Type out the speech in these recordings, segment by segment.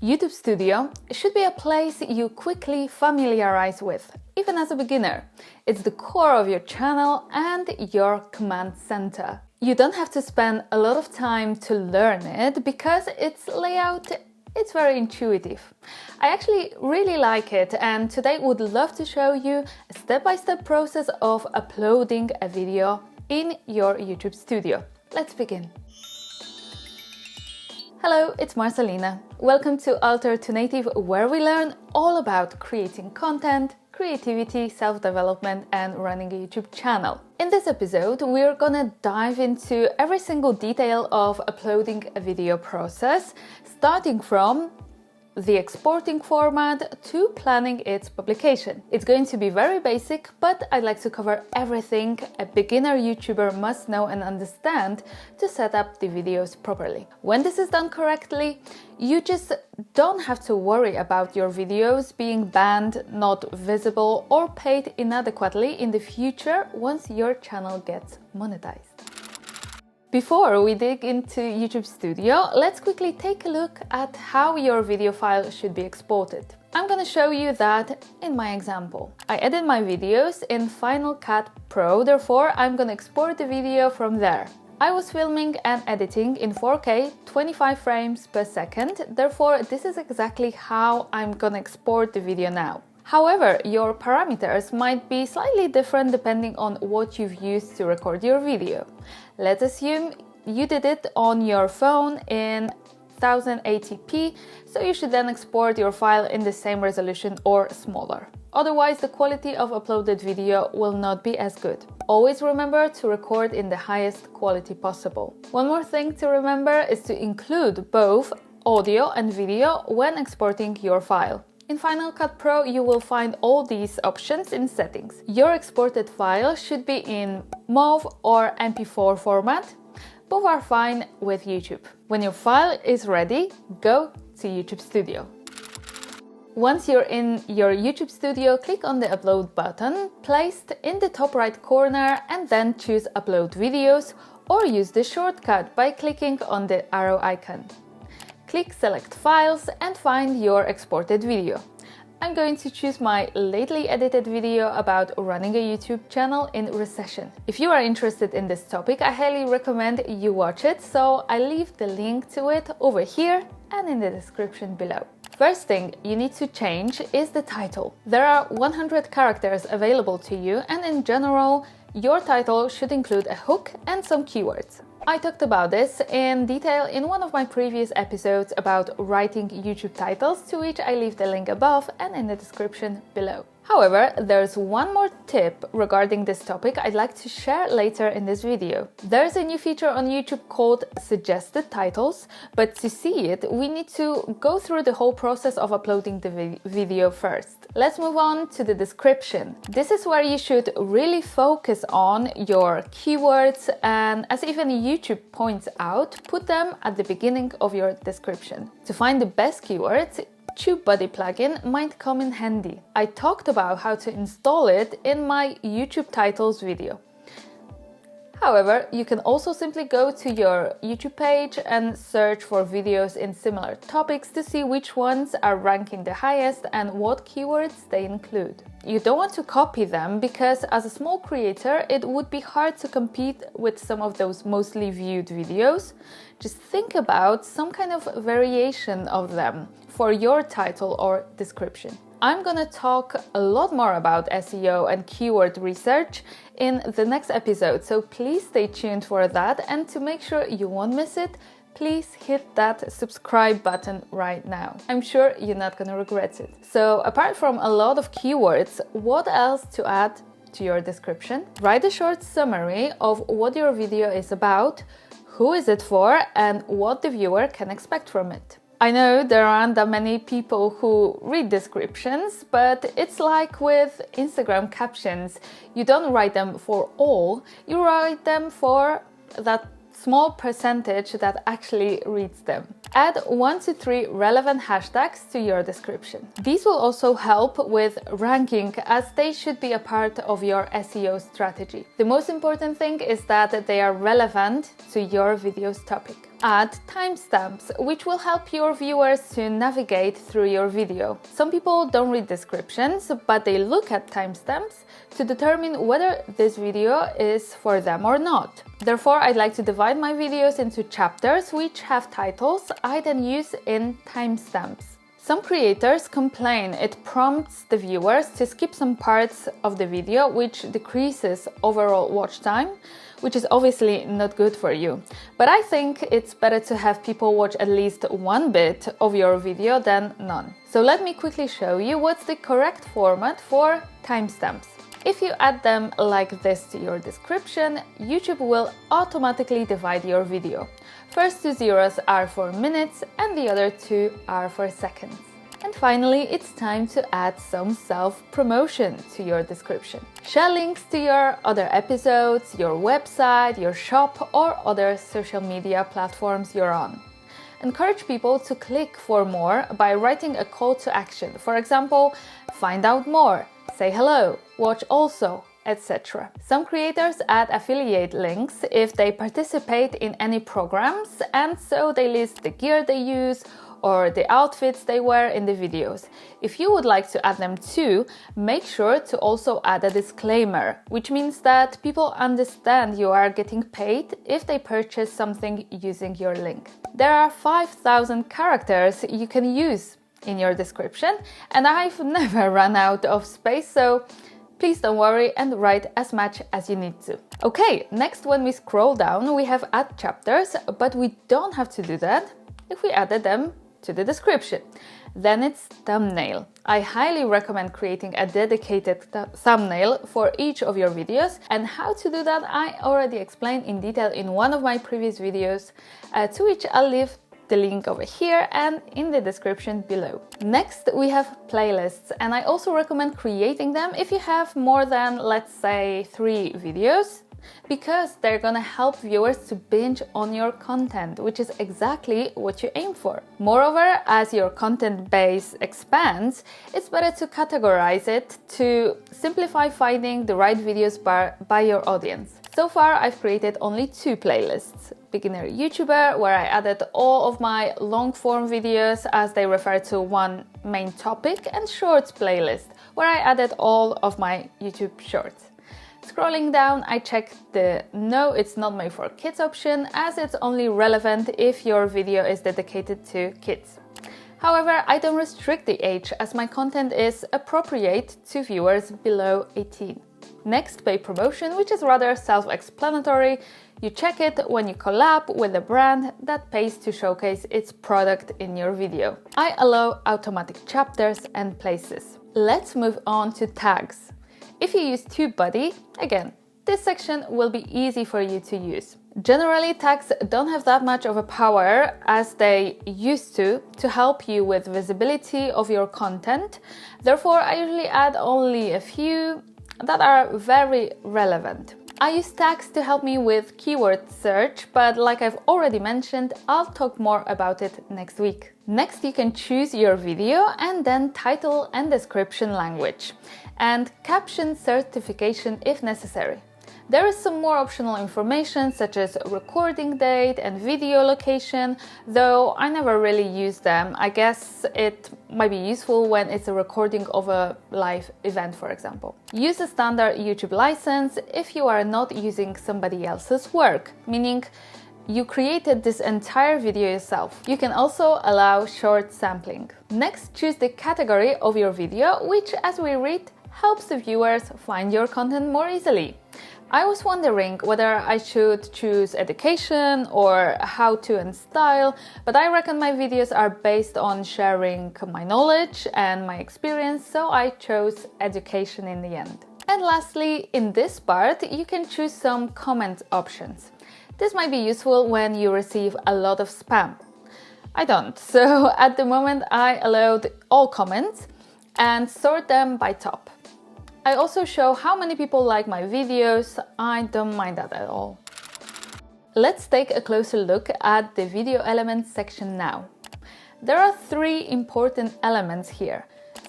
YouTube Studio should be a place you quickly familiarize with, even as a beginner. It's the core of your channel and your command center. You don't have to spend a lot of time to learn it because its layout it's very intuitive. I actually really like it, and today would love to show you a step-by-step process of uploading a video in your YouTube Studio. Let's begin. Hello, it's Marcelina. Welcome to Alter to Native, where we learn all about creating content, creativity, self-development, and running a YouTube channel. In this episode, we're gonna dive into every single detail of uploading a video process, starting from the exporting format to planning its publication. It's going to be very basic, but I'd like to cover everything a beginner YouTuber must know and understand to set up the videos properly. When this is done correctly, you just don't have to worry about your videos being banned, not visible, or paid inadequately in the future once your channel gets monetized. Before we dig into YouTube Studio, let's quickly take a look at how your video file should be exported. I'm gonna show you that in my example. I edit my videos in Final Cut Pro, therefore I'm gonna export the video from there. I was filming and editing in 4K, 25 frames per second, therefore this is exactly how I'm gonna export the video now. However, your parameters might be slightly different depending on what you've used to record your video. Let's assume you did it on your phone in 1080p, so you should then export your file in the same resolution or smaller. Otherwise, the quality of uploaded video will not be as good. Always remember to record in the highest quality possible. One more thing to remember is to include both audio and video when exporting your file. In Final Cut Pro, you will find all these options in settings. Your exported file should be in MOV or MP4 format. Both are fine with YouTube. When your file is ready, go to YouTube Studio. Once you're in your YouTube Studio, click on the Upload button placed in the top right corner and then choose Upload Videos, or use the shortcut by clicking on the arrow icon. Click Select Files and find your exported video. I'm going to choose my lately edited video about running a YouTube channel in recession. If you are interested in this topic, I highly recommend you watch it, so I leave the link to it over here and in the description below. First thing you need to change is the title. There are 100 characters available to you, and in general, your title should include a hook and some keywords. I talked about this in detail in one of my previous episodes about writing YouTube titles, to which I leave the link above and in the description below. However, there's one more tip regarding this topic I'd like to share later in this video. There's a new feature on YouTube called Suggested Titles, but to see it, we need to go through the whole process of uploading the video first. Let's move on to the description. This is where you should really focus on your keywords, and as even YouTube points out, put them at the beginning of your description. To find the best keywords, TubeBuddy plugin might come in handy. I talked about how to install it in my YouTube titles video. However, you can also simply go to your YouTube page and search for videos in similar topics to see which ones are ranking the highest and what keywords they include. You don't want to copy them because as a small creator, it would be hard to compete with some of those mostly viewed videos. Just think about some kind of variation of them for your title or description. I'm gonna talk a lot more about SEO and keyword research in the next episode, so please stay tuned for that, and to make sure you won't miss it, please hit that subscribe button right now. I'm sure you're not gonna regret it. So apart from a lot of keywords, what else to add to your description? Write a short summary of what your video is about, who is it for, and what the viewer can expect from it. I know there aren't that many people who read descriptions, but it's like with Instagram captions. You don't write them for all, you write them for that small percentage that actually reads them. Add 1 to 3 relevant hashtags to your description. These will also help with ranking, as they should be a part of your SEO strategy. The most important thing is that they are relevant to your video's topic. Add timestamps, which will help your viewers to navigate through your video. Some people don't read descriptions, but they look at timestamps to determine whether this video is for them or not. Therefore, I'd like to divide my videos into chapters which have titles I then use in timestamps. Some creators complain it prompts the viewers to skip some parts of the video, which decreases overall watch time, which is obviously not good for you. But I think it's better to have people watch at least one bit of your video than none. So let me quickly show you what's the correct format for timestamps. If you add them like this to your description, YouTube will automatically divide your video. First two zeros are for minutes and the other two are for seconds. And finally, it's time to add some self-promotion to your description. Share links to your other episodes, your website, your shop, or other social media platforms you're on. Encourage people to click for more by writing a call to action. For example, find out more, say hello, watch also, etc. Some creators add affiliate links if they participate in any programs, and so they list the gear they use or the outfits they wear in the videos. If you would like to add them too, make sure to also add a disclaimer, which means that people understand you are getting paid if they purchase something using your link. There are 5,000 characters you can use in your description, and I've never run out of space, so please don't worry and write as much as you need to. Okay, next, when we scroll down, we have add chapters, but we don't have to do that if we added them to the description. Then it's thumbnail. I highly recommend creating a dedicated thumbnail for each of your videos, and how to do that I already explained in detail in one of my previous videos, to which I'll leave the link over here and in the description below. Next, we have playlists, and I also recommend creating them if you have more than, let's say, 3 videos, because they're gonna help viewers to binge on your content, which is exactly what you aim for. Moreover, as your content base expands, it's better to categorize it to simplify finding the right videos by your audience. So far, I've created only 2 playlists. Beginner YouTuber, where I added all of my long-form videos as they refer to one main topic, and Shorts playlist, where I added all of my YouTube shorts. Scrolling down, I checked the "No, it's not made for kids" option, as it's only relevant if your video is dedicated to kids. However, I don't restrict the age, as my content is appropriate to viewers below 18. Next, paid promotion, which is rather self-explanatory. You check it when you collab with a brand that pays to showcase its product in your video. I allow automatic chapters and places. Let's move on to tags. If you use TubeBuddy, again, this section will be easy for you to use. Generally, tags don't have that much of a power as they used to help you with visibility of your content. Therefore, I usually add only a few that are very relevant. I use tags to help me with keyword search, but like I've already mentioned, I'll talk more about it next week. Next, you can choose your video and then title and description language, and caption certification if necessary. There is some more optional information such as recording date and video location, though I never really use them. I guess it might be useful when it's a recording of a live event, for example. Use a standard YouTube license if you are not using somebody else's work, meaning you created this entire video yourself. You can also allow short sampling. Next, choose the category of your video, which, as we read, helps the viewers find your content more easily. I was wondering whether I should choose education or how to and style, but I reckon my videos are based on sharing my knowledge and my experience, so I chose education in the end. And lastly, in this part, you can choose some comment options. This might be useful when you receive a lot of spam. I don't, so at the moment I allowed all comments and sort them by top. I also show how many people like my videos. I don't mind that at all. Let's take a closer look at the video elements section now. There are 3 important elements here: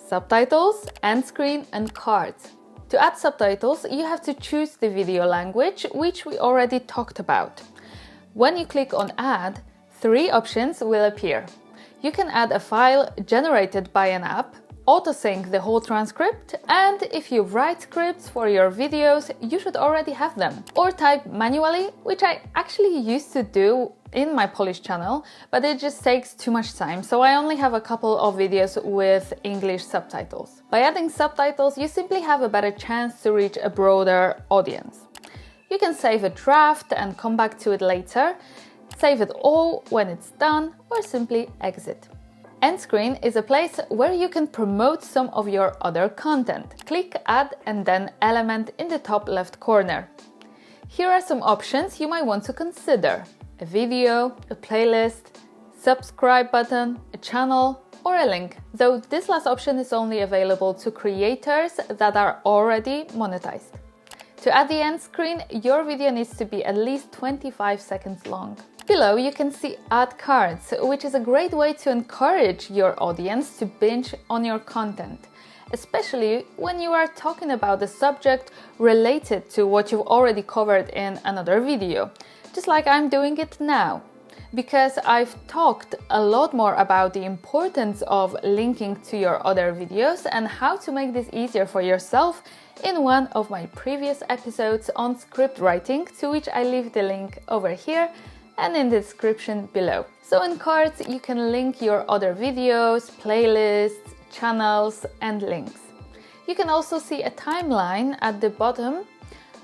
subtitles, end screen, and cards. To add subtitles, you have to choose the video language, which we already talked about. When you click on Add, three options will appear. You can add a file generated by an app, auto-sync the whole transcript, and if you write scripts for your videos, you should already have them. Or type manually, which I actually used to do in my Polish channel, but it just takes too much time, so I only have a couple of videos with English subtitles. By adding subtitles, you simply have a better chance to reach a broader audience. You can save a draft and come back to it later, save it all when it's done, or simply exit. End screen is a place where you can promote some of your other content. Click Add and then Element in the top left corner. Here are some options you might want to consider: a video, a playlist, subscribe button, a channel, or a link, though this last option is only available to creators that are already monetized. To add the end screen, your video needs to be at least 25 seconds long. Below you can see Add Cards, which is a great way to encourage your audience to binge on your content, especially when you are talking about a subject related to what you've already covered in another video, just like I'm doing it now. Because I've talked a lot more about the importance of linking to your other videos and how to make this easier for yourself in one of my previous episodes on script writing, to which I leave the link over here and in the description below. So in cards you can link your other videos, playlists, channels and links. You can also see a timeline at the bottom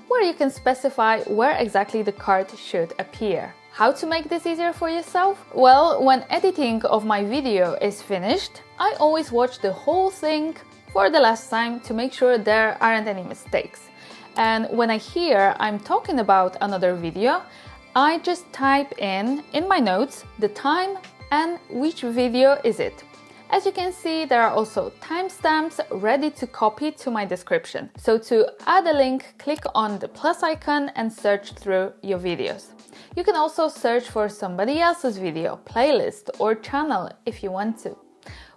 where you can specify where exactly the card should appear. How to make this easier for yourself? Well, when editing of my video is finished, I always watch the whole thing for the last time to make sure there aren't any mistakes. And when I hear I'm talking about another video, I just type in my notes the time and which video is it. As you can see, there are also timestamps ready to copy to my description. So to add a link, click on the plus icon and search through your videos. You can also search for somebody else's video, playlist or channel if you want to.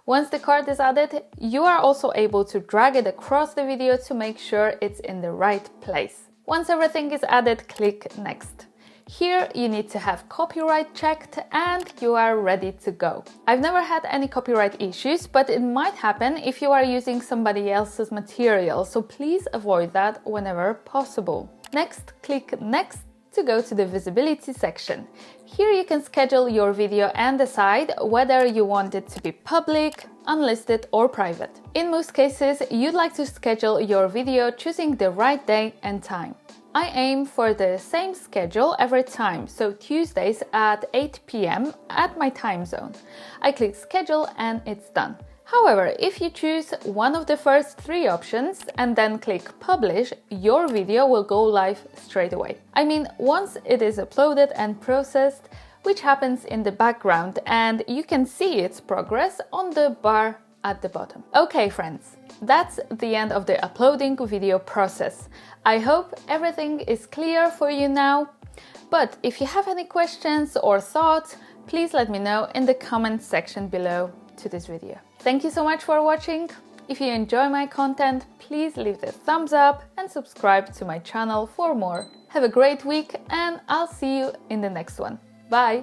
Once the card is added, you are also able to drag it across the video to make sure it's in the right place. Once everything is added, click Next. Here you need to have copyright checked and you are ready to go. I've never had any copyright issues, but it might happen if you are using somebody else's material, so please avoid that whenever possible. Next, click Next to go to the visibility section. Here you can schedule your video and decide whether you want it to be public, unlisted or private. In most cases, you'd like to schedule your video choosing the right day and time. I aim for the same schedule every time, so Tuesdays at 8 p.m. at my time zone. I click schedule and it's done. However, if you choose one of the first three options and then click publish, your video will go live straight away. I mean, once it is uploaded and processed, which happens in the background, and you can see its progress on the bar at the bottom. Okay, friends, that's the end of the uploading video process. I hope everything is clear for you now, but if you have any questions or thoughts, please let me know in the comment section below to this video. Thank you so much for watching. If you enjoy my content, please leave the thumbs up and subscribe to my channel for more. Have a great week and I'll see you in the next one. Bye!